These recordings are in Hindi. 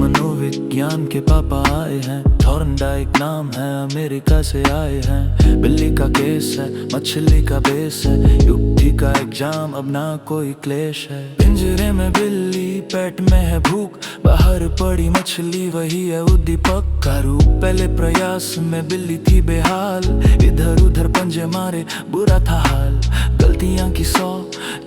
मनोविज्ञान के पापा आए हैं। थॉर्नडाइक नाम है, अमेरिका से आए हैं। बिल्ली का केस है, मछली का बेस है, युक्ति का एग्जाम, अब ना कोई क्लेश है। पिंजरे में बिल्ली, पेट में है भूख, बाहर पड़ी मछली वही है उद्दीपक का रूप। पहले प्रयास में बिल्ली थी बेहाल, इधर उधर पंजे मारे बुरा था हाल। गलतियां की 100,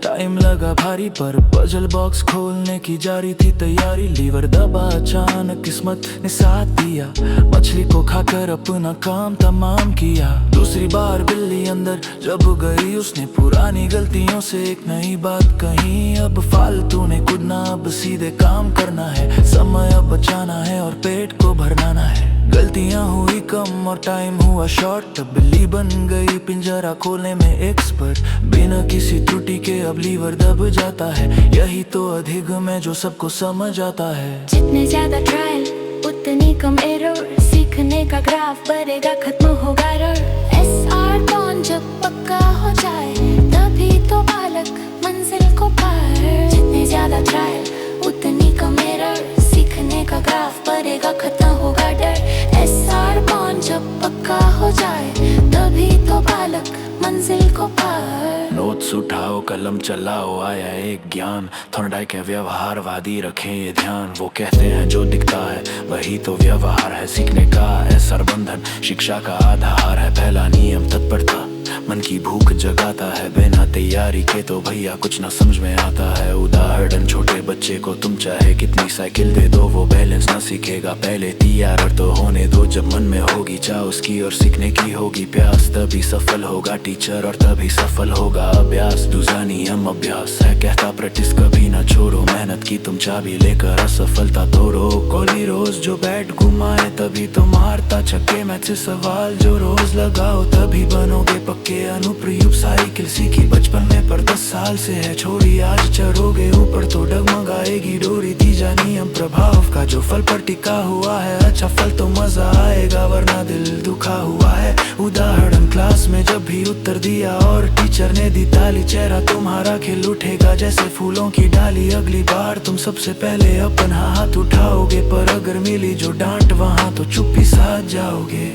टाइम लगा भारी, पर पजल बॉक्स खोलने की जारी थी तैयारी। लीवर दबा अचानक, किस्मत ने साथ दिया, मछली को खाकर अपना काम तमाम किया। दूसरी बार बिल्ली अंदर जब गई, उसने पुरानी गलतियों से एक नई बात कही। अब फालतू ने कूदना, अब सीधे काम करना है, समय अब बचाना है और पेट को भरना है। गलतियां हुई कम और टाइम हुआ शॉर्ट, बिल्ली बन गई पिंजरा खोलने में एक्सपर्ट। बिना किसी त्रुटि के अब लीवर दब जाता है, यही तो अधिगम है जो सबको समझ आता है। जितने ज्यादा ट्रायल उतनी कम एरर, सीखने का ग्राफ बढ़ेगा, खत्म होगा डर। SR बॉन्ड जब पक्का हो जाए, तभी तो बालक मंजिल को पार। जितने ज्यादा ट्रायल उतनी कम एरर, सीखने का ग्राफ बढ़ेगा, खत्म होगा डर। SR बॉन्ड जब पक्का हो जाए, तभी तो बालक मंजिल को पार। नोट्स उठाओ, कलम चलाओ, आया एक ज्ञान। थॉर्नडाइक के व्यवहारवादी, रखें ये ध्यान। वो कहते हैं जो दिखता है वही तो व्यवहार है, सीखने का SR बंधन शिक्षा का आधार है। पहला नियम तत्परता, मन की भूख जगाता है, बिना तैयारी के तो भैया कुछ ना समझ में आता है। उदाहरण, छोटे बच्चे को तुम चाहे कितनी साइकिल दे दो, वो बैलेंस ना सीखेगा, पहले तैयार तो होने दो। जब मन में होगी चाह उसकी और सीखने की होगी प्यास, तभी सफल होगा टीचर और तभी सफल होगा अभ्यास। दूसरा नियम अभ्यास है, कहता प्रैक्टिस कभी ना छोड़ो, मेहनत की तुम चाबी लेकर असफलता तोड़ो। कोहली रोज जो बैट घुमाए तभी तो मारता छक्के, मैच से सवाल जो रोज लगाओ तभी बनोगे पक्के। अनुप्रयुक्त साइकिल सीखी बचपन में, पर 10 साल से है छोड़ी, आज चढ़ोगे ऊपर तो डगमगाएगी डोरी। तीजा नियम प्रभाव का, जो फल पर टिका हुआ है, अच्छा फल तो मजा आएगा, वरना दिल दुखा हुआ है। उदाहरण, क्लास में जब भी उत्तर दिया और टीचर ने दी ताली, चेहरा तुम्हारा खिल उठेगा जैसे फूलों की डाली। अगली बार तुम सबसे पहले अपना हाथ उठाओगे, पर अगर मिली जो डांट वहाँ तो चुप्पी साथ जाओगे।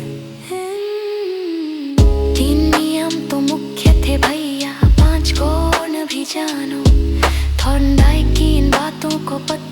3 नियम तो मुख्य थे भैया, 5 को न भी जानो। थॉर्नडाइक की इन बातों को पता